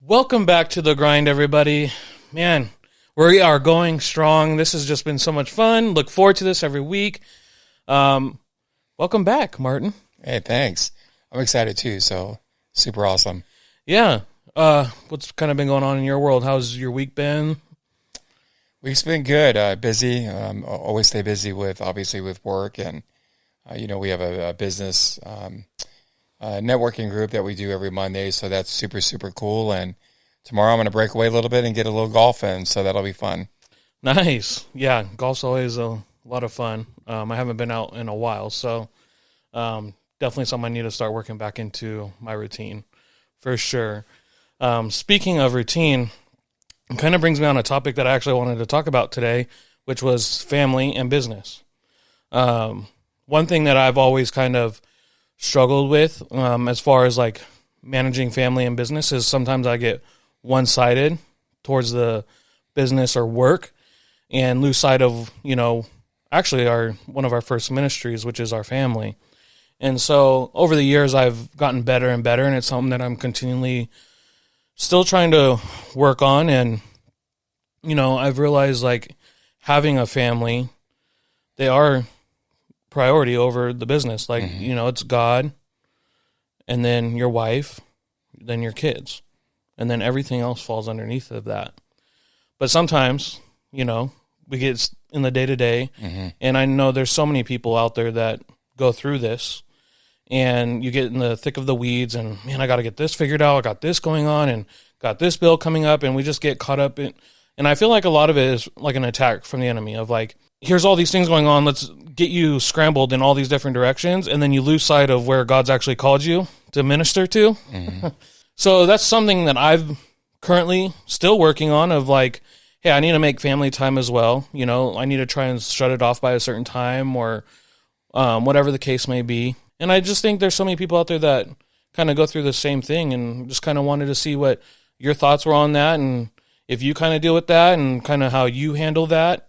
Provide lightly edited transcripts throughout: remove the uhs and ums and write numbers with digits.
Welcome back to The Grind, everybody. Man, we are going strong. This has just been so much fun. Look forward to this every week. Welcome back, Martin. Hey, thanks. I'm excited too, so super awesome. Yeah. What's kind of been going on in your world? How's your week been? Week's been good. Busy. Always stay busy obviously with work, and we have a business networking group that we do every Monday, so that's super, super cool. And tomorrow I'm going to break away a little bit and get a little golf in, so that'll be fun. Nice. Yeah, golf's always a lot of fun. I haven't been out in a while, so definitely something I need to start working back into my routine for sure. Speaking of routine, it kind of brings me on a topic that I actually wanted to talk about today, which was family and business. One thing that I've always kind of struggled with as far as like managing family and business is sometimes I get one-sided towards the business or work and lose sight of, actually one of our first ministries, which is our family. And so over the years, I've gotten better and better, and it's something that I'm continually still trying to work on. And, I've realized like having a family, they are priority over the business. Like, it's God, and then your wife, then your kids, and then everything else falls underneath of that. But sometimes, we get in the day-to-day, and I know there's so many people out there that go through this, and you get in the thick of the weeds, and, man, I got to get this figured out, I got this going on, and got this bill coming up, and we just get caught up in, and I feel like a lot of it is like an attack from the enemy of like, here's all these things going on, let's get you scrambled in all these different directions, and then you lose sight of where God's actually called you to minister to. So that's something that I've currently still working on of like, hey, I need to make family time as well. I need to try and shut it off by a certain time or whatever the case may be. And I just think there's so many people out there that kind of go through the same thing, and just kind of wanted to see what your thoughts were on that, and if you kind of deal with that and kind of how you handle that.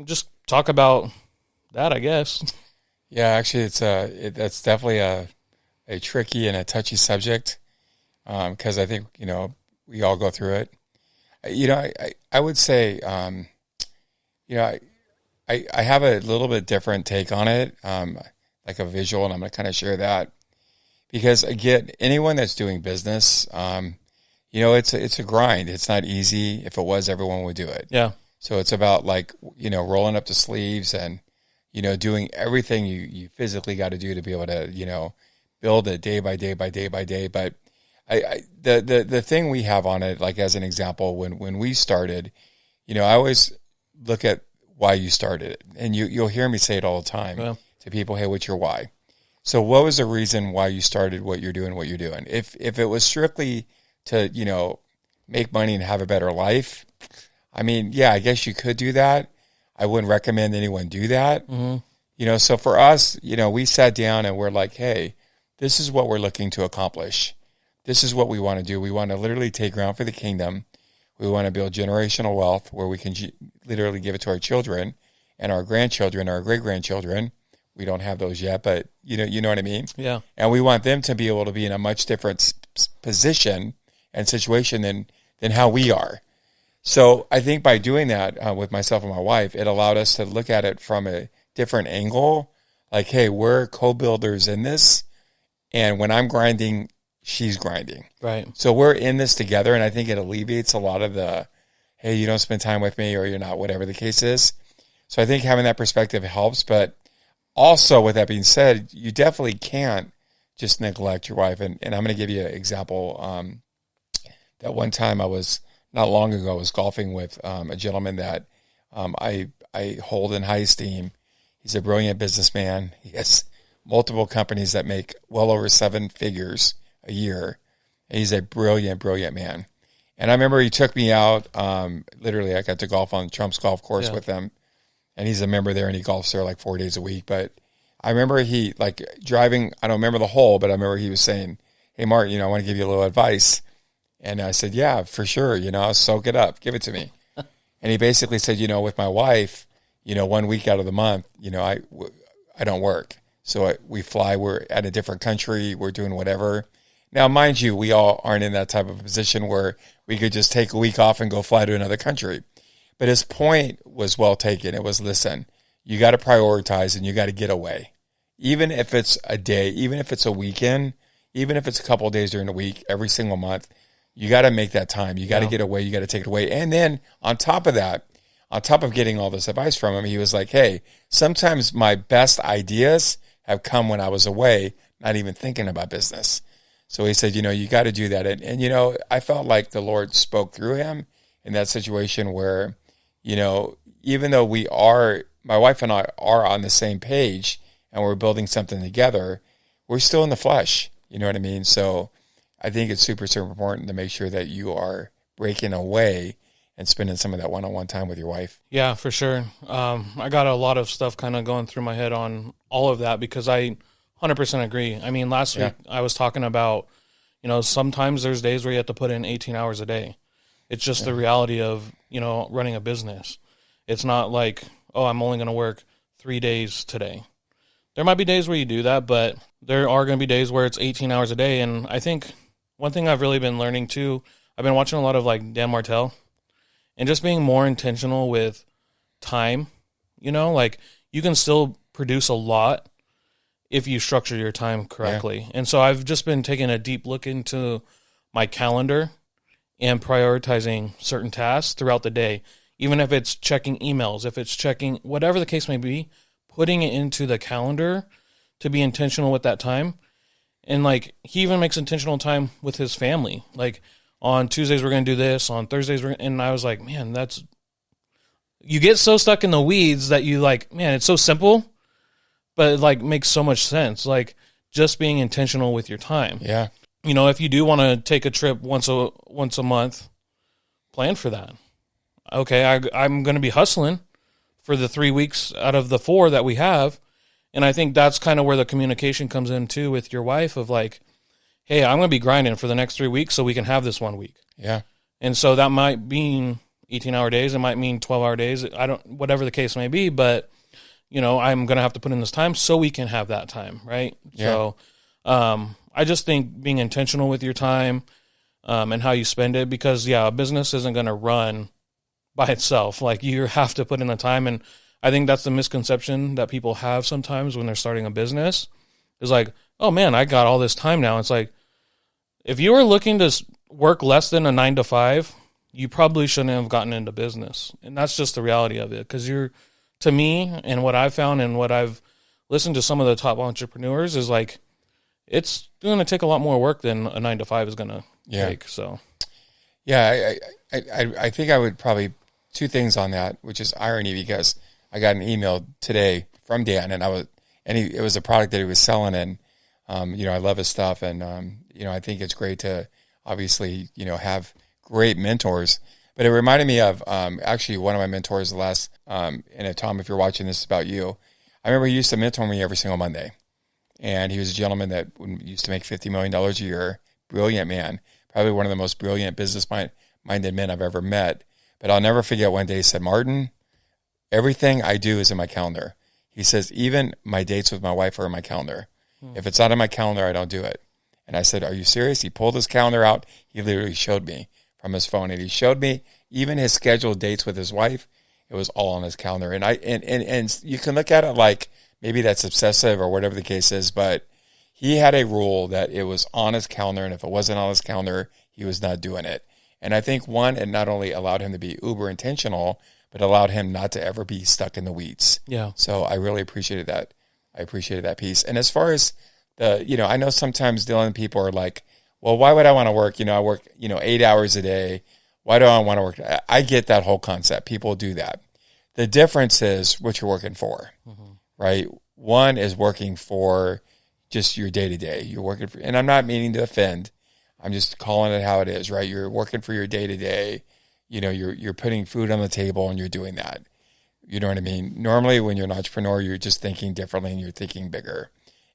Just talk about that, I guess. Yeah, actually, that's definitely a tricky and a touchy subject because I think we all go through it. I would say I have a little bit different take on it, like a visual, and I'm going to kind of share that because again, anyone that's doing business, it's a grind. It's not easy. If it was, everyone would do it. Yeah. So it's about like, rolling up the sleeves and, doing everything you physically got to do to be able to, build it day by day by day by day. But the thing we have on it, like as an example, when we started, I always look at why you started it. And you'll hear me say it all the time to people, hey, what's your why? So what was the reason why you started what you're doing? If it was strictly to, make money and have a better life, I mean, yeah, I guess you could do that. I wouldn't recommend anyone do that. So for us, we sat down and we're like, hey, this is what we're looking to accomplish. This is what we want to do. We want to literally take ground for the kingdom. We want to build generational wealth where we can literally give it to our children and our grandchildren, our great-grandchildren. We don't have those yet, but you know what I mean? Yeah. And we want them to be able to be in a much different position and situation than how we are. So I think by doing that with myself and my wife, it allowed us to look at it from a different angle. Like, hey, we're co-builders in this. And when I'm grinding, she's grinding. Right. So we're in this together. And I think it alleviates a lot of the, hey, you don't spend time with me or you're not, whatever the case is. So I think having that perspective helps. But also with that being said, you definitely can't just neglect your wife. And I'm going to give you an example. That one time not long ago, I was golfing with a gentleman that I hold in high esteem. He's a brilliant businessman. He has multiple companies that make well over 7 figures a year. And he's a brilliant, brilliant man. And I remember he took me out. Literally, I got to golf on Trump's golf course with him. And he's a member there, and he golfs there like 4 days a week. But I remember he, like, driving, I don't remember the hole, but I remember he was saying, hey, Mark, I want to give you a little advice. And I said, yeah, for sure. Soak it up. Give it to me. And he basically said, with my wife, 1 week out of the month, I don't work. So we fly. We're at a different country. We're doing whatever. Now, mind you, we all aren't in that type of position where we could just take a week off and go fly to another country. But his point was well taken. It was, listen, you got to prioritize and you got to get away. Even if it's a day, even if it's a weekend, even if it's a couple of days during the week, every single month, you got to make that time. You got to get away. You got to take it away. And then on top of that, on top of getting all this advice from him, he was like, hey, sometimes my best ideas have come when I was away, not even thinking about business. So he said, you got to do that. And I felt like the Lord spoke through him in that situation where, even though my wife and I are on the same page and we're building something together, we're still in the flesh. You know what I mean? So I think it's super, super important to make sure that you are breaking away and spending some of that one-on-one time with your wife. Yeah, for sure. I got a lot of stuff kind of going through my head on all of that because I 100% agree. I mean, last week I was talking about, sometimes there's days where you have to put in 18 hours a day. It's just the reality of, running a business. It's not like, oh, I'm only going to work 3 days today. There might be days where you do that, but there are going to be days where it's 18 hours a day. And I think one thing I've really been learning too, I've been watching a lot of like Dan Martell and just being more intentional with time, like you can still produce a lot if you structure your time correctly. Yeah. And so I've just been taking a deep look into my calendar and prioritizing certain tasks throughout the day, even if it's checking emails, if it's checking whatever the case may be, putting it into the calendar to be intentional with that time. And like he even makes intentional time with his family. Like on Tuesdays we're going to do this, on Thursdays and I was like, man, you get so stuck in the weeds that you like, man, it's so simple, but it like makes so much sense. Like just being intentional with your time. Yeah. If you do want to take a trip once a month, plan for that. Okay, I'm going to be hustling for the 3 weeks out of the 4 that we have. And I think that's kind of where the communication comes in too with your wife of like, hey, I'm going to be grinding for the next 3 weeks so we can have this 1 week. Yeah. And so that might mean 18-hour days. It might mean 12-hour days. Whatever the case may be, but I'm going to have to put in this time so we can have that time. Right. Yeah. So, I just think being intentional with your time, and how you spend it, because a business isn't going to run by itself. Like you have to put in the time. And I think that's the misconception that people have sometimes when they're starting a business is like, oh man, I got all this time now. It's like, if you were looking to work less than a 9 to 5, you probably shouldn't have gotten into business. And that's just the reality of it. Cause to me and what I've found and what I've listened to some of the top entrepreneurs is like, it's going to take a lot more work than a 9 to 5 is going to take. So, yeah, I think I would probably 2 things on that, which is irony because I got an email today from Dan and it was a product that he was selling and, I love his stuff and, I think it's great to obviously, have great mentors, but it reminded me of, actually one of my mentors and Tom, if you're watching this, is about you. I remember he used to mentor me every single Monday. And he was a gentleman that used to make $50 million a year. Brilliant man. Probably one of the most brilliant business-minded men I've ever met. But I'll never forget one day he said, Martin, everything I do is in my calendar. He says, even my dates with my wife are in my calendar. If it's not in my calendar, I don't do it. And I said, are you serious? He pulled his calendar out. He literally showed me from his phone. And he showed me even his scheduled dates with his wife. It was all on his calendar. And you can look at it like, maybe that's obsessive or whatever the case is, but he had a rule that it was on his calendar, and if it wasn't on his calendar, he was not doing it. And I think, one, it not only allowed him to be uber intentional, but allowed him not to ever be stuck in the weeds. Yeah. So I really appreciated that. I appreciated that piece. And as far as I know sometimes Dylan, people are like, well, why would I want to work? I work, 8 hours a day. Why do I want to work? I get that whole concept. People do that. The difference is what you're working for. Mm-hmm. Right? One is working for just your day-to-day. You're working for, and I'm not meaning to offend. I'm just calling it how it is, right? You're working for your day-to-day. You're putting food on the table and you're doing that. You know what I mean? Normally when you're an entrepreneur, you're just thinking differently and you're thinking bigger.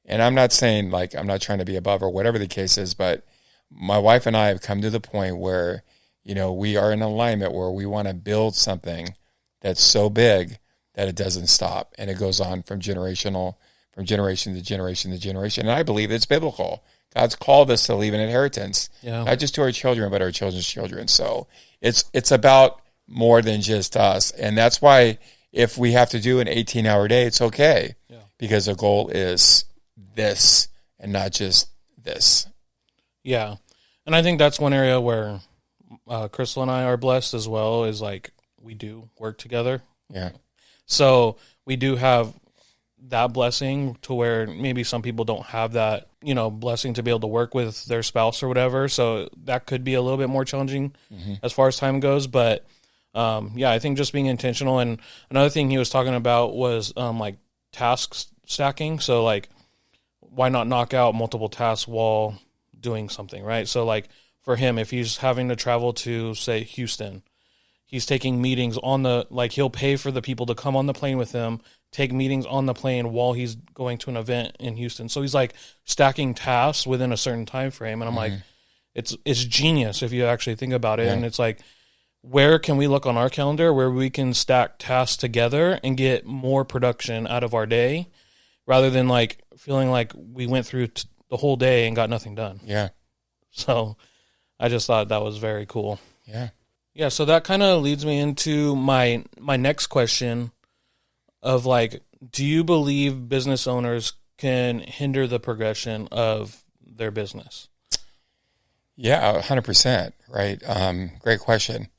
And I'm not saying like, I'm not trying to be above or whatever the case is, but my wife and I have come to the point where, we are in alignment where we want to build something that's so big that it doesn't stop, and it goes on from generation to generation to generation. And I believe it's biblical. God's called us to leave an inheritance, Yeah. not just to our children, but our children's children. So it's about more than just us. And that's why if we have to do an 18-hour day, it's okay. Yeah. Because the goal is this and not just this. Yeah. And I think that's one area where Crystal and I are blessed as well, is like we do work together. Yeah. So we do have that blessing to where maybe some people don't have that, blessing to be able to work with their spouse or whatever. So that could be a little bit more challenging as far as time goes. But I think just being intentional. And another thing he was talking about was like task stacking. So like, why not knock out multiple tasks while doing something, right? So like for him, if he's having to travel to, say, Houston, he's taking meetings he'll pay for the people to come on the plane with him, take meetings on the plane while he's going to an event in Houston. So he's like stacking tasks within a certain time frame. And I'm like, it's genius if you actually think about it. Yeah. And it's like, where can we look on our calendar where we can stack tasks together and get more production out of our day, rather than like feeling like we went through the whole day and got nothing done. Yeah. So I just thought that was very cool. Yeah. Yeah, so that kind of leads me into my next question of like, do you believe business owners can hinder the progression of their business? Yeah, 100%, right? Great question.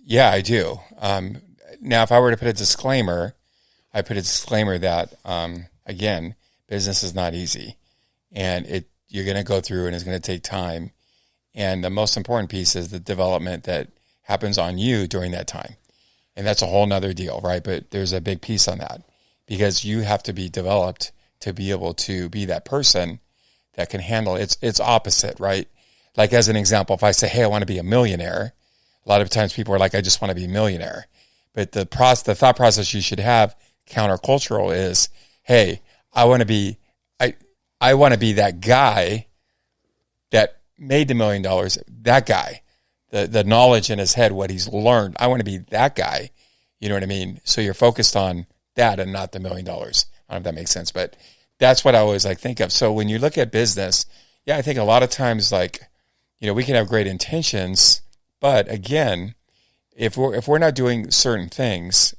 Yeah, I do. Now, if I were to put a disclaimer, I put a disclaimer that, again, business is not easy, and you're going to go through and it's going to take time. And the most important piece is the development that happens on you during that time. And that's a whole nother deal, right? But there's a big piece on that, because you have to be developed to be able to be that person that can handle it. It's opposite, right? Like as an example, if I say, hey, I want to be a millionaire, a lot of times people are like, I just want to be a millionaire. But the thought process you should have countercultural is, hey, I want to be that guy that made the $1 million, that guy, the knowledge in his head, what he's learned. I want to be that guy. You know what I mean? So you're focused on that and not the $1 million. I don't know if that makes sense, but that's what I always think of. So when you look at business, yeah, I think a lot of times we can have great intentions, but again, if we're not doing certain things,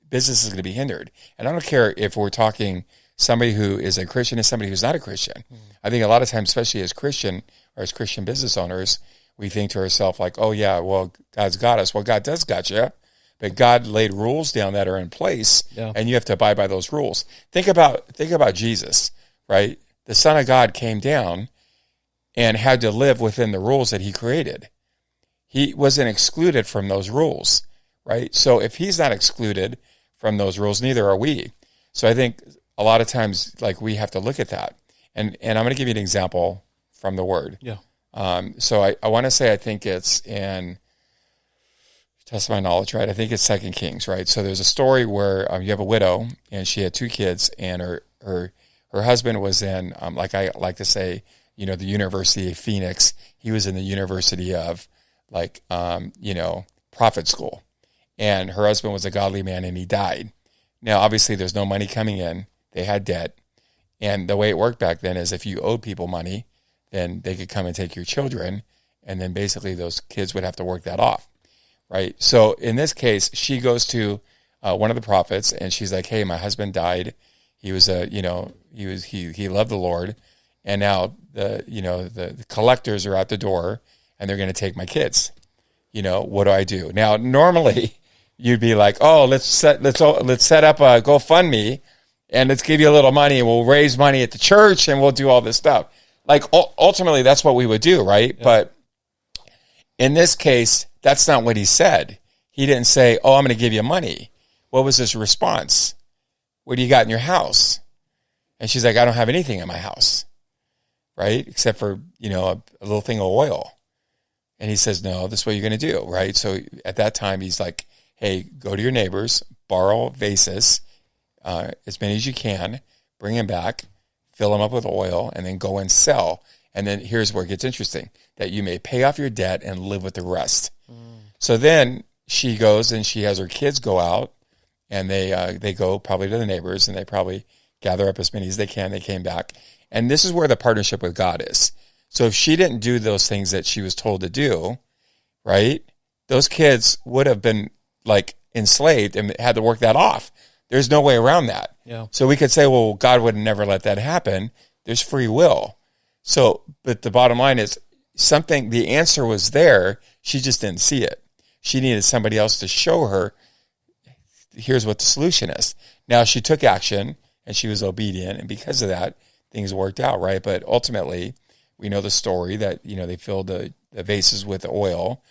business is going to be hindered. And I don't care if we're talking somebody who is a Christian and somebody who's not a Christian. I think a lot of times, especially as Christian or as Christian business owners, we think to ourselves like, oh yeah, well, God's got us. Well, God does got you, but God laid rules down that are in place, and you have to abide by those rules. Think about Jesus, right? The Son of God came down and had to live within the rules that he created. He wasn't excluded from those rules, right? So if he's not excluded from those rules, neither are we. So I think a lot of times, we have to look at that. And I'm going to give you an example from the Word. Yeah. So I want to say, I think it's in, test my knowledge, right? I think it's 2 Kings, right? So there's a story where you have a widow and she had 2 kids, and her husband was in, like I like to say, the University of Phoenix. He was in the University of prophet school, and her husband was a godly man, and he died. Now, obviously there's no money coming in. They had debt. And the way it worked back then is if you owed people money, then they could come and take your children, and then basically those kids would have to work that off, right? So in this case, she goes to one of the prophets, and she's like, "Hey, my husband died. He was he loved the Lord, and now the collectors are at the door, and they're going to take my kids. What do I do?" Now, normally you'd be like, "Oh, let's set up a GoFundMe, and let's give you a little money, and we'll raise money at the church, and we'll do all this stuff." Ultimately, that's what we would do, right? Yeah. But in this case, that's not what he said. He didn't say, "Oh, I'm going to give you money." What was his response? "What do you got in your house?" And she's like, "I don't have anything in my house, right? Except for, a little thing of oil." And he says, "No, this is what you're going to do," right? So at that time, he's like, "Hey, go to your neighbors, borrow vases, as many as you can, bring them back, fill them up with oil, and then go and sell. And then here's where it gets interesting, that you may pay off your debt and live with the rest." So then she goes and she has her kids go out, and they go probably to the neighbors, and they probably gather up as many as they can. They came back, And this is where the partnership with God is. So if she didn't do those things that she was told to do, right, those kids would have been like enslaved and had to work that off. There's no way around that. Yeah. So we could say, well, God would never let that happen. There's free will. So, but the bottom line is the answer was there. She just didn't see it. She needed somebody else to show her, here's what the solution is. Now she took action and she was obedient. And because of that, things worked out, right? But ultimately, we know the story that, they filled the vases with oil,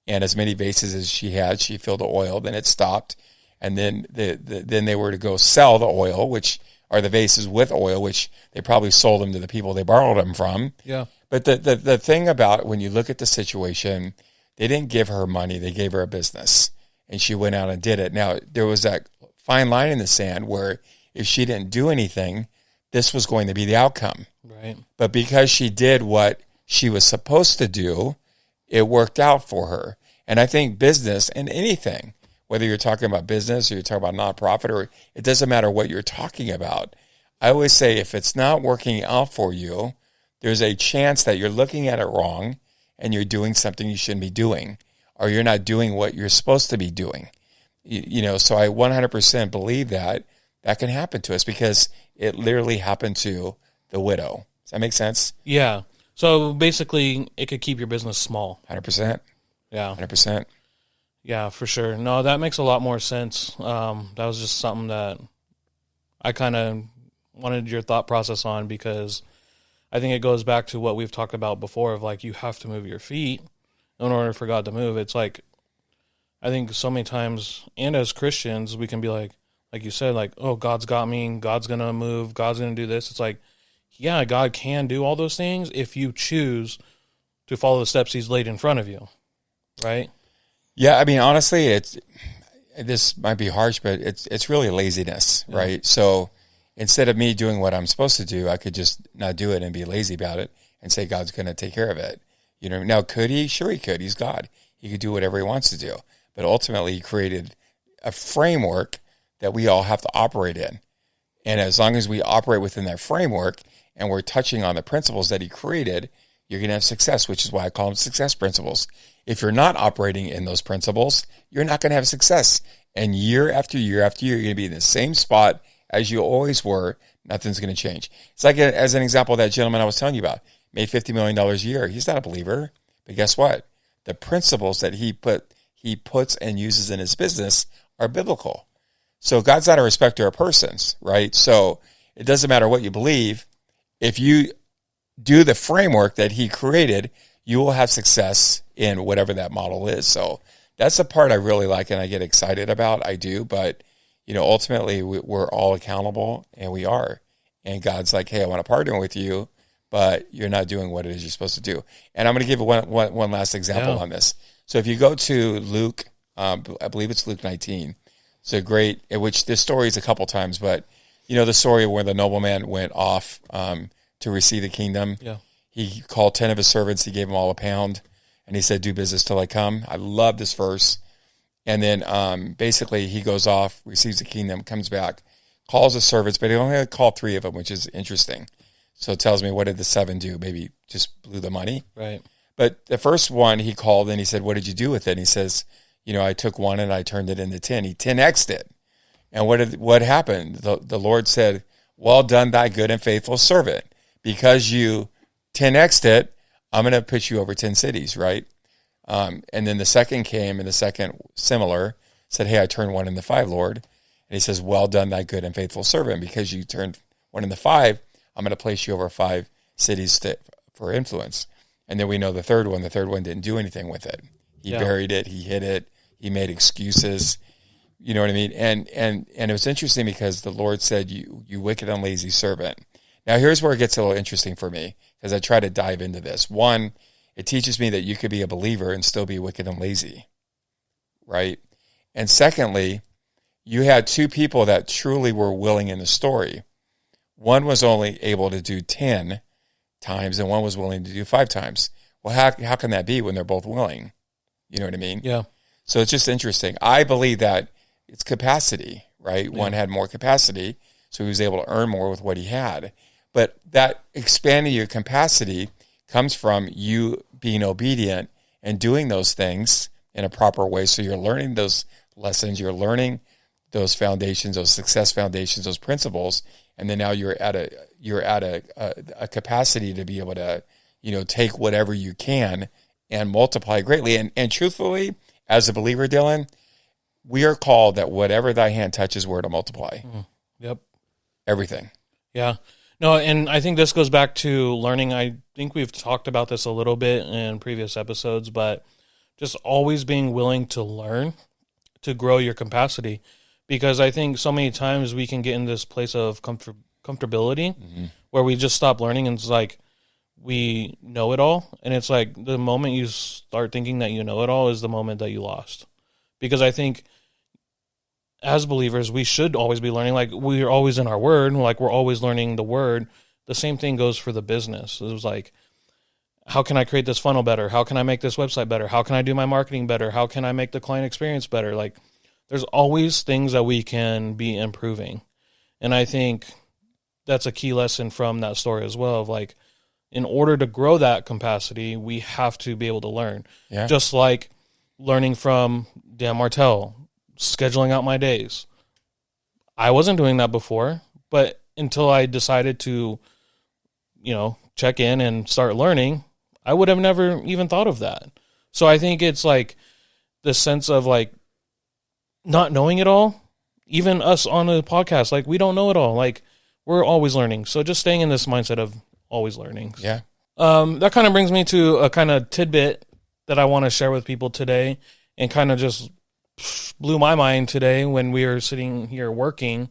and as many vases as she had, she filled the oil, then it stopped. And then then they were to go sell the oil, which are the vases with oil, which they probably sold them to the people they borrowed them from. Yeah. But the thing about when you look at the situation, they didn't give her money, they gave her a business, and she went out and did it. Now, there was that fine line in the sand where if she didn't do anything, this was going to be the outcome. Right. But because she did what she was supposed to do, it worked out for her. And I think business and anything, whether you're talking about business or you're talking about nonprofit, or it doesn't matter what you're talking about. I always say if it's not working out for you, there's a chance that you're looking at it wrong and you're doing something you shouldn't be doing, or you're not doing what you're supposed to be doing. So I 100% believe that can happen to us because it literally happened to the widow. Does that make sense? Yeah. So basically, it could keep your business small. 100%. Yeah. 100%. Yeah, for sure. No, that makes a lot more sense. That was just something that I kind of wanted your thought process on, because I think it goes back to what we've talked about before of like, you have to move your feet in order for God to move. It's like, I think so many times, and as Christians, we can be like you said, like, oh, God's got me, God's going to move, God's going to do this. It's like, yeah, God can do all those things if you choose to follow the steps he's laid in front of you, right? Yeah, I mean, honestly, this might be harsh, but it's really laziness, right? So instead of me doing what I'm supposed to do, I could just not do it and be lazy about it and say God's going to take care of it. Now, could he? Sure he could. He's God. He could do whatever he wants to do. But ultimately, he created a framework that we all have to operate in. And as long as we operate within that framework and we're touching on the principles that he created, you're going to have success, which is why I call them success principles. If you're not operating in those principles, you're not going to have success. And year after year after year, you're going to be in the same spot as you always were. Nothing's going to change. It's like, as an example, that gentleman I was telling you about made $50 million a year. He's not a believer. But guess what? The principles that he puts and uses in his business are biblical. So God's not a respecter of persons, right? So it doesn't matter what you believe. If you do the framework that he created, you will have success in whatever that model is. So that's the part I really like and I get excited about. I do. But, ultimately we're all accountable, and we are. And God's like, hey, I want to partner with you, but you're not doing what it is you're supposed to do. And I'm going to give one last example on this. So if you go to Luke, I believe it's Luke 19. It's a great, which this story is a couple times, but the story where the nobleman went off to receive the kingdom. Yeah. He called 10 of his servants. He gave them all a pound, and he said, do business till I come. I love this verse. And then basically he goes off, receives the kingdom, comes back, calls the servants, but he only called 3 of them, which is interesting. So it tells me, what did the 7 do? Maybe just blew the money. Right. But the first one he called and he said, what did you do with it? And he says, I took 1 and I turned it into 10. He 10x'd it. And what happened? The Lord said, well done, thy good and faithful servant. Because you 10x'd it, I'm going to put you over 10 cities, right? And then the second came, and the second similar said, hey, I turned 1 into 5, Lord. And he says, well done, thy good and faithful servant. Because you turned 1 into 5, I'm going to place you over 5 cities for influence. And then we know the third one didn't do anything with it. He buried it. He hid it. He made excuses. You know what I mean? And it was interesting because the Lord said, you wicked and lazy servant. Now, here's where it gets a little interesting for me, because I try to dive into this. One, it teaches me that you could be a believer and still be wicked and lazy, right? And secondly, you had 2 people that truly were willing in the story. One was only able to do 10 times, and one was willing to do 5 times. Well, how can that be when they're both willing? You know what I mean? Yeah. So it's just interesting. I believe that it's capacity, right? Yeah. One had more capacity, so he was able to earn more with what he had. But that expanding your capacity comes from you being obedient and doing those things in a proper way. So you're learning those lessons, you're learning those foundations, those success foundations, those principles, and then now you're at a capacity to be able to, take whatever you can and multiply greatly. And truthfully, as a believer, Dylan, we are called that whatever thy hand touches, we're to multiply. Yep. Everything. Yeah. No, and I think this goes back to learning. I think we've talked about this a little bit in previous episodes, but just always being willing to learn to grow your capacity. Because I think so many times we can get in this place of comfortability where we just stop learning, and it's like we know it all. And it's like the moment you start thinking that you know it all is the moment that you lost. Because I think as believers, we should always be learning. Like, we're always in our word, like we're always learning the word. The same thing goes for the business. It was like, how can I create this funnel better? How can I make this website better? How can I do my marketing better? How can I make the client experience better? Like, there's always things that we can be improving. And I think that's a key lesson from that story as well, of like, in order to grow that capacity, we have to be able to learn. Yeah. Just like learning from Dan Martell, scheduling out my days. I wasn't doing that before, but until I decided to, check in and start learning, I would have never even thought of that. So I think it's like the sense of like not knowing it all. Even us on a podcast, like, we don't know it all. Like, we're always learning. So just staying in this mindset of always learning. Yeah. That kind of brings me to a kind of tidbit that I want to share with people today, and kind of just blew my mind today when we were sitting here working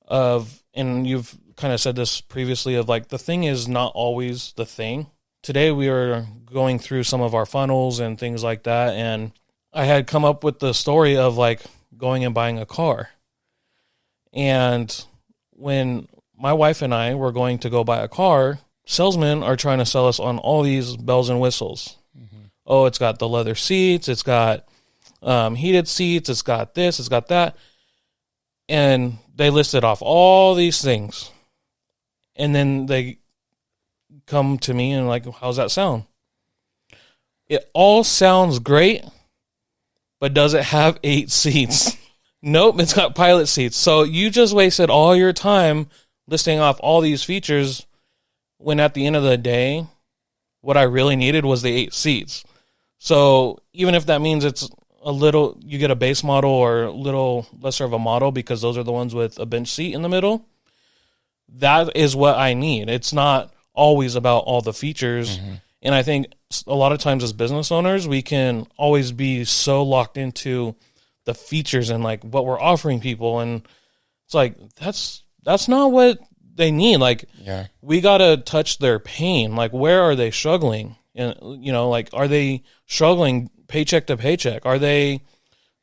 and you've kind of said this previously, of like, the thing is not always the thing. Today we were going through some of our funnels and things like that, and I had come up with the story of like going and buying a car. And when my wife and I were going to go buy a car, salesmen are trying to sell us on all these bells and whistles. Oh, it's got the leather seats, it's got heated seats, it's got this, it's got that. And they listed off all these things. And then they come to me and like, how's that sound? It all sounds great, but does it have 8 seats? Nope, it's got pilot seats. So you just wasted all your time listing off all these features when at the end of the day, what I really needed was the 8 seats. So even if that means it's a little, you get a base model or a little lesser of a model, because those are the ones with a bench seat in the middle, that is what I need. It's not always about all the features. And I think a lot of times as business owners, we can always be so locked into the features and like what we're offering people. And it's like, that's not what they need. Like, we got to touch their pain. Like, where are they struggling? And, like, are they struggling paycheck to paycheck? Are they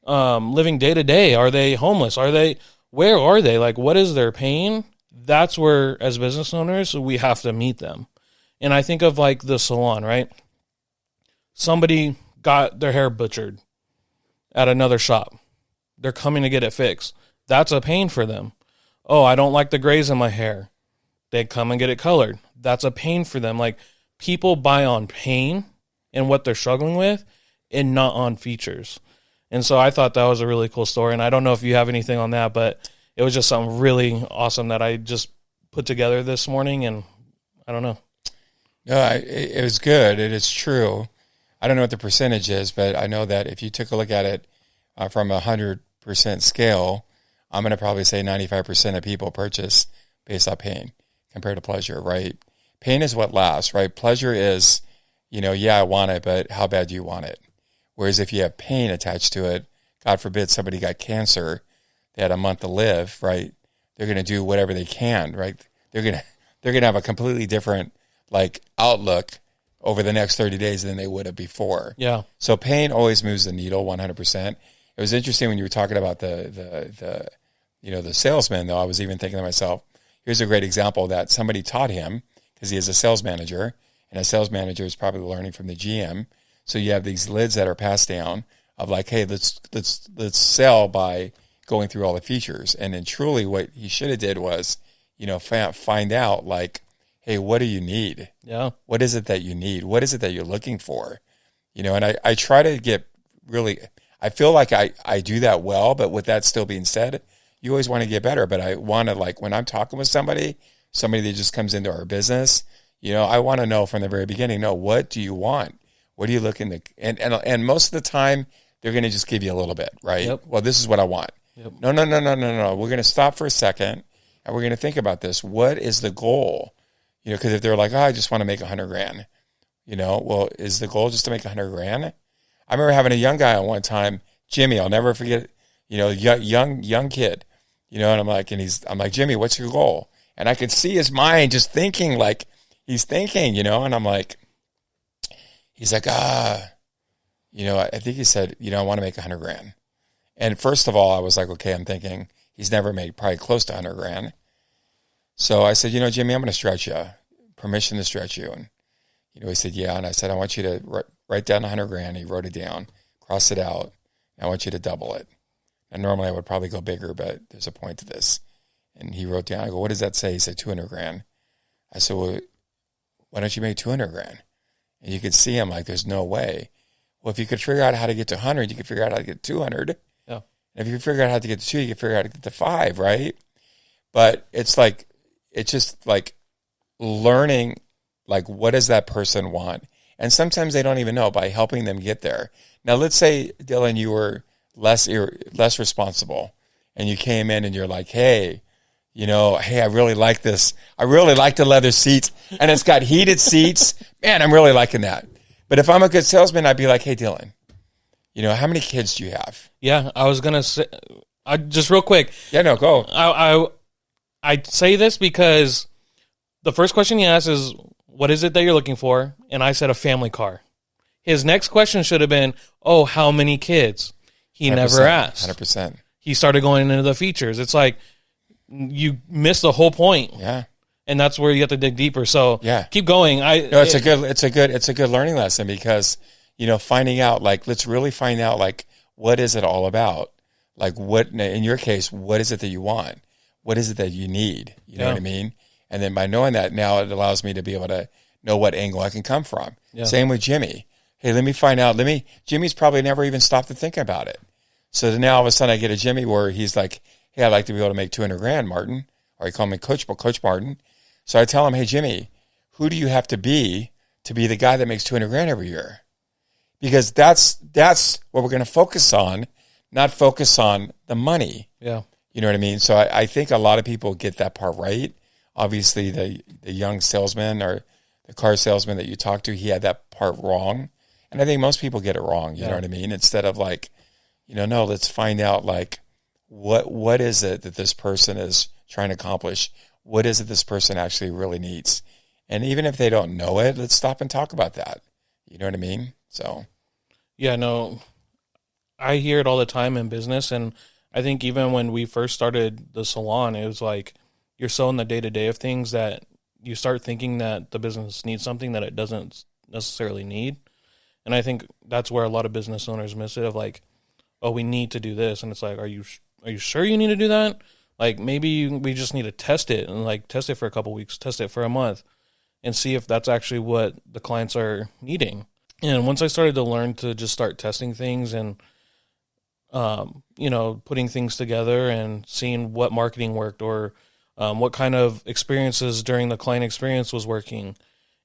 living day to day? Are they homeless? Where are they? Like, what is their pain? That's where, as business owners, we have to meet them. And I think of like the salon, right? Somebody got their hair butchered at another shop. They're coming to get it fixed. That's a pain for them. Oh, I don't like the grays in my hair. They come and get it colored. That's a pain for them. Like, people buy on pain and what they're struggling with, and not on features. And so I thought that was a really cool story. And I don't know if you have anything on that, but it was just something really awesome that I just put together this morning. And I don't know. No, it was good. It is true. I don't know what the percentage is, but I know that if you took a look at it from 100% scale, I'm going to probably say 95% of people purchase based on pain compared to pleasure, right? Pain is what lasts, right? Pleasure is, I want it, but how bad do you want it? Whereas if you have pain attached to it, God forbid somebody got cancer, they had a month to live, right? They're going to do whatever they can, right? They're going to have a completely different outlook over the next 30 days than they would have before. Yeah. So pain always moves the needle 100%. It was interesting when you were talking about the salesman, though. I was even thinking to myself, here's a great example that somebody taught him, because he is a sales manager, and a sales manager is probably learning from the GM. So you have these lids that are passed down of like, hey, let's sell by going through all the features. And then truly what he should have did was, find out like, hey, what do you need? Yeah. What is it that you need? What is it that you're looking for? And I try to get really, I feel like I do that well, but with that still being said, you always want to get better. But I want to, like, when I'm talking with somebody that just comes into our business, I want to know from the very beginning, no, what do you want? What are you looking to, and most of the time they're going to just give you a little bit, right? Yep. Well, this is what I want. Yep. No. We're going to stop for a second and we're going to think about this. What is the goal? Because if they're like, oh, I just want to make $100,000, well, is the goal just to make $100,000? I remember having a young guy on one time, Jimmy, I'll never forget, young kid, and I'm like, Jimmy, what's your goal? And I could see his mind just thinking like he's thinking, and I'm like, he's like, I think he said, I want to make $100,000. And first of all, I was like, okay, I'm thinking he's never made probably close to $100,000. So I said, Jimmy, I'm going to stretch you, permission to stretch you. And, he said, yeah. And I said, I want you to write down $100,000. He wrote it down, cross it out. I want you to double it. And normally I would probably go bigger, but there's a point to this. And he wrote down, I go, what does that say? He said, $200,000. I said, well, why don't you make $200,000? And you could see him like, there's no way. Well, if you could figure out how to get to 100, you could figure out how to get to 200. Yeah. And if you figure out how to get to 2, you can figure out how to get to 5, right? But it's just like learning, like, what does that person want? And sometimes they don't even know by helping them get there. Now, let's say, Dylan, you were less responsible and you came in and you're like, hey, I really like this. I really like the leather seats and it's got heated seats. Man, I'm really liking that. But if I'm a good salesman, I'd be like, hey, Dylan, how many kids do you have? Yeah, I was going to say, just real quick. Yeah, no, go. I say this because the first question he asked is, what is it that you're looking for? And I said a family car. His next question should have been, oh, how many kids? He never asked. 100%. He started going into the features. It's like you missed the whole point. Yeah. And that's where you have to dig deeper. So yeah, keep going. It's a good learning lesson because, finding out, like, let's really find out, like, what is it all about? Like, what, in your case, what is it that you want? What is it that you need? You know what I mean? And then by knowing that, now it allows me to be able to know what angle I can come from. Yeah. Same with Jimmy. Hey, let me find out. Jimmy's probably never even stopped to think about it. So then now all of a sudden I get a Jimmy where he's like, hey, I'd like to be able to make $200,000, Martin. Or he called me Coach Martin. So I tell him, hey, Jimmy, who do you have to be the guy that makes $200,000 every year? Because that's what we're going to focus on, not focus on the money. Yeah. You know what I mean? So I think a lot of people get that part right. Obviously, the young salesman or the car salesman that you talked to, he had that part wrong. And I think most people get it wrong. You know what I mean? Instead of like, no, let's find out like what is it that this person is trying to accomplish? What is it this person actually really needs? And even if they don't know it, let's stop and talk about that. You know what I mean? So. Yeah, no, I hear it all the time in business. And I think even when we first started the salon, it was like you're so in the day-to-day of things that you start thinking that the business needs something that it doesn't necessarily need. And I think that's where a lot of business owners miss it of like, oh, we need to do this. And it's like, are you sure you need to do that? Like maybe we just need to test it and like test it for a couple weeks, test it for a month and see if that's actually what the clients are needing. And once I started to learn to just start testing things and, putting things together and seeing what marketing worked or what kind of experiences during the client experience was working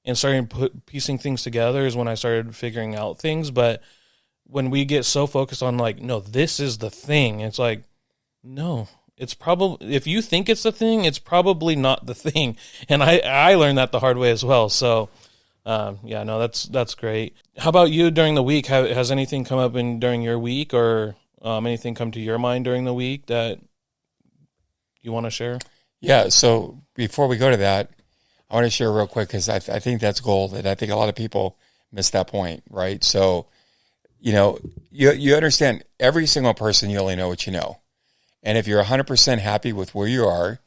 and starting piecing things together is when I started figuring out things. But when we get so focused on like, no, this is the thing, it's like, no, it's probably, if you think it's the thing, it's probably not the thing. And I learned that the hard way as well. So, that's great. How about you during the week? Has anything come up during your week or anything come to your mind during the week that you want to share? Yeah. So before we go to that, I want to share real quick because I think that's gold, and I think a lot of people miss that point, right? So, you understand every single person, you only know what you know. And if you're 100% happy with where you are,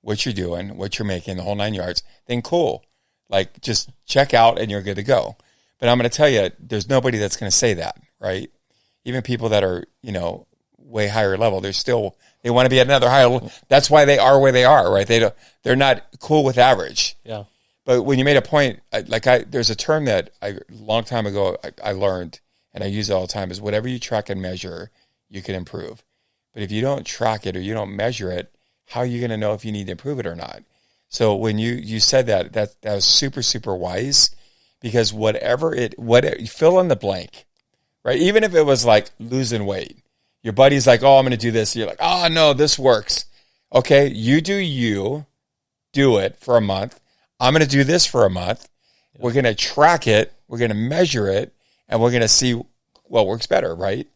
what you're doing, what you're making, the whole 9 yards, then cool. Like just check out and you're good to go. But I'm going to tell you, there's nobody that's going to say that, right? Even people that are, way higher level. They want to be at another higher level. That's why they are where they are, right? They're not cool with average. Yeah. But when you made a point, there's a term that a long time ago I learned, and I use it all the time, is whatever you track and measure, you can improve. But if you don't track it or you don't measure it, how are you going to know if you need to improve it or not? So when you said that was super, super wise, because whatever fill in the blank, right? Even if it was like losing weight, your buddy's like, oh, I'm going to do this. You're like, oh, no, this works. Okay, you do it for a month. I'm going to do this for a month. Yeah. We're going to track it. We're going to measure it, and we're going to see what works better, right?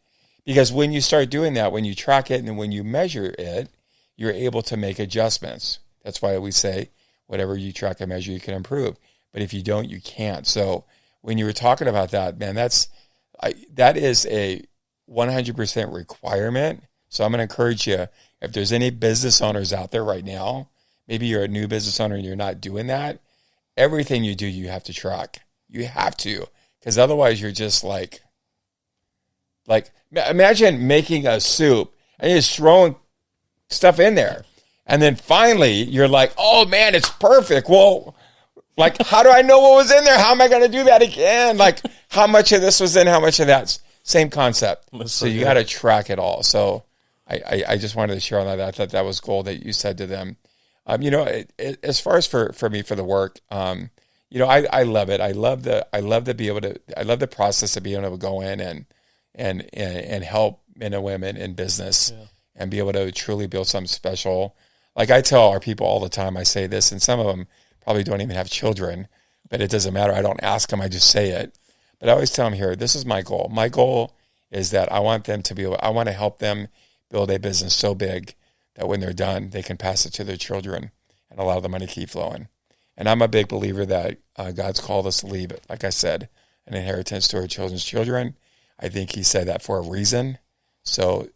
Because when you start doing that, when you track it and when you measure it, you're able to make adjustments. That's why we say whatever you track and measure, you can improve. But if you don't, you can't. So when you were talking about that, man, that is a 100% requirement. So I'm going to encourage you, if there's any business owners out there right now, maybe you're a new business owner and you're not doing that, everything you do, you have to track. You have to, because otherwise you're just like imagine making a soup and you're just throwing stuff in there. And then finally you're like, oh man, it's perfect. Well, like, how do I know what was in there? How am I going to do that again? Like, how much of this was in, how much of that? Same concept. So you got to track it all. So I just wanted to share on that. I thought that was cool that you said to them. As far as for me, for the work, I love it. I love the process of being able to go in and help men and women in business and be able to truly build something special. Like I tell our people all the time, I say this, and some of them probably don't even have children, but it doesn't matter. I don't ask them. I just say it. But I always tell them here, this is my goal. My goal is that I want to help them build a business so big that when they're done, they can pass it to their children and allow the money to keep flowing. And I'm a big believer that God's called us to leave it, like I said, an inheritance to our children's children. I think he said that for a reason. So,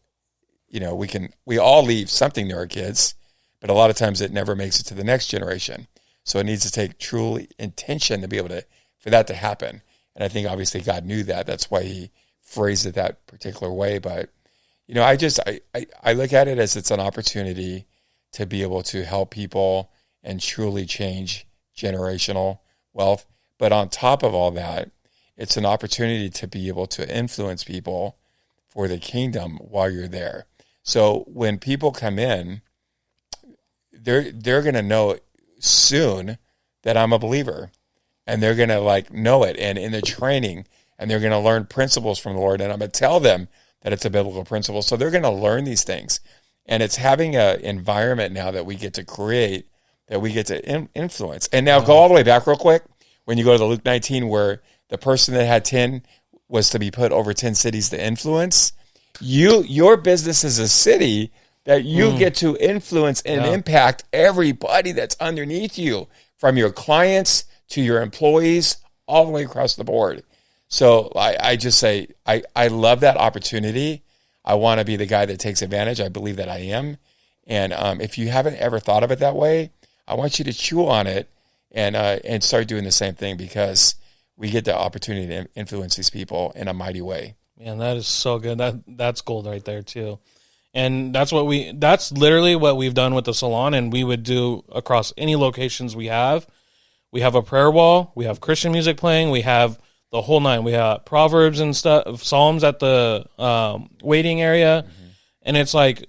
we all leave something to our kids, but a lot of times it never makes it to the next generation. So it needs to take truly intention to be able for that to happen. And I think obviously God knew that. That's why he phrased it that particular way. But, I look at it as it's an opportunity to be able to help people and truly change generational wealth. But on top of all that, it's an opportunity to be able to influence people for the kingdom while you're there. So when people come in, they're going to know soon that I'm a believer, and they're going to know it, and in the training, and they're going to learn principles from the Lord, and I'm going to tell them that it's a biblical principle. So they're going to learn these things, and it's having an environment now that we get to create, that we get to influence. And now go all the way back real quick. When you go to the Luke 19, where the person that had 10 was to be put over 10 cities to influence, your business is a city that you get to influence and impact everybody that's underneath you, from your clients to your employees, all the way across the board. So I just say, I love that opportunity. I want to be the guy that takes advantage. I believe that I am. And if you haven't ever thought of it that way, I want you to chew on it and start doing the same thing, because we get the opportunity to influence these people in a mighty way. Man, that is so good. That's gold right there too. And that's literally what we've done with the salon, and we would do across any locations we have. We have a prayer wall, we have Christian music playing, we have the whole nine. We have Proverbs and stuff, Psalms at the waiting area. Mm-hmm. And it's like,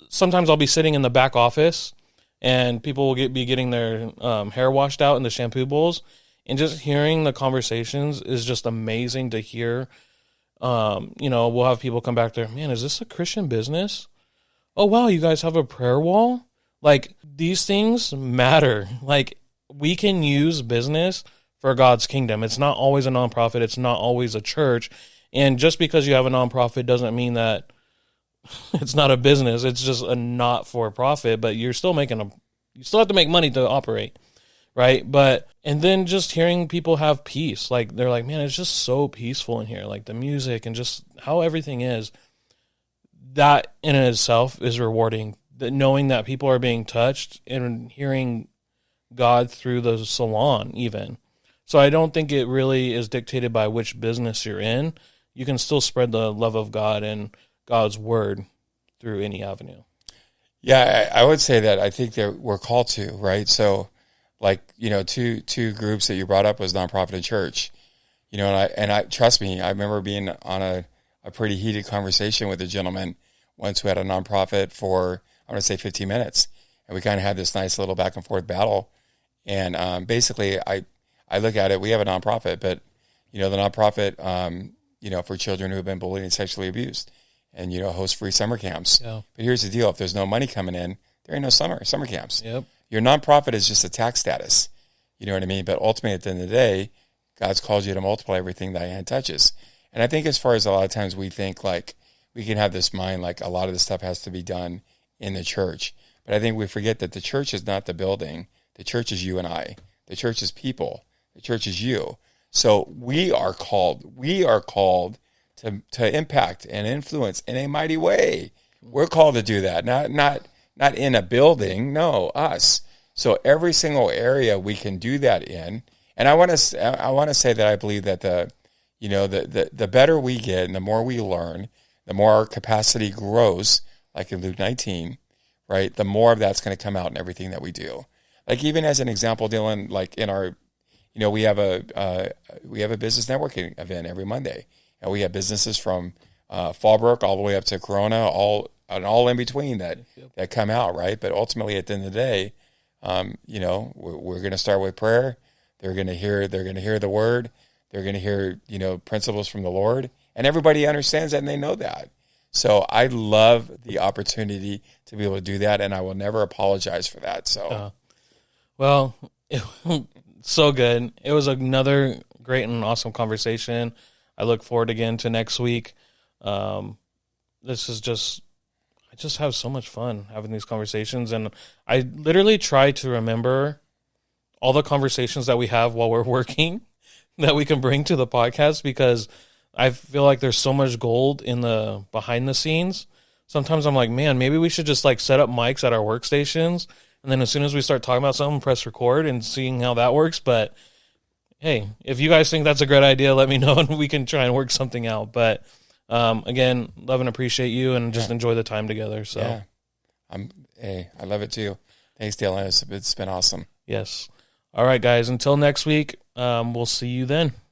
sometimes I'll be sitting in the back office and people will be getting their hair washed out in the shampoo bowls, and just hearing the conversations is just amazing to hear. We'll have people come back there, man, is this a Christian business? Oh, wow, you guys have a prayer wall? Like, these things matter. Like, we can use business for God's kingdom. It's not always a nonprofit. It's not always a church. And just because you have a nonprofit doesn't mean that it's not a business. It's just a not-for-profit, but you still have to make money to operate, right? And then just hearing people have peace. Like, they're like, man, it's just so peaceful in here. Like, the music and just how everything is. That in itself is rewarding. That knowing that people are being touched and hearing God through the salon even. So I don't think it really is dictated by which business you're in. You can still spread the love of God and God's word through any avenue. Yeah, I would say that I think that we're called to, right? So, like, two groups that you brought up was nonprofit and church. And I trust me, I remember being on a pretty heated conversation with a gentleman once who had a nonprofit for, I want to say 15 minutes. And we kind of had this nice little back and forth battle. And basically, I look at it, we have a nonprofit, but, the nonprofit, for children who have been bullied and sexually abused and, host free summer camps. Yeah. But here's the deal. If there's no money coming in, there ain't no summer camps. Yep. Your nonprofit is just a tax status. You know what I mean? But ultimately, at the end of the day, God's called you to multiply everything thy hand touches. And I think as far as a lot of times we think like we can have this mind like a lot of this stuff has to be done in the church. But I think we forget that the church is not the building. The church is you and I. The church is people. The church is you. So we are called to impact and influence in a mighty way. We're called to do that. Not in a building. No, us. So every single area we can do that in. And I want to say that I believe that the better we get and the more we learn, the more our capacity grows, like in Luke 19, right? The more of that's going to come out in everything that we do. Like even as an example, Dylan, like in our, we have a business networking event every Monday, and we have businesses from Fallbrook all the way up to Corona, all in between that come out, right? But ultimately, at the end of the day, we're going to start with prayer. They're going to hear the word. They're going to hear, principles from the Lord, and everybody understands that and they know that. So I love the opportunity to be able to do that, and I will never apologize for that. So, so good. It was another great and awesome conversation. I look forward again to next week. This is I just have so much fun having these conversations, and I literally try to remember all the conversations that we have while we're working that we can bring to the podcast, because I feel like there's so much gold in the behind the scenes. Sometimes I'm like, man, maybe we should just like set up mics at our workstations, and then as soon as we start talking about something, press record and seeing how that works. But hey, if you guys think that's a great idea, let me know and we can try and work something out. But again, love and appreciate you, and just enjoy the time together. So I love it too. Thanks, Dylan. It's been awesome. Yes. All right, guys. Until next week, we'll see you then.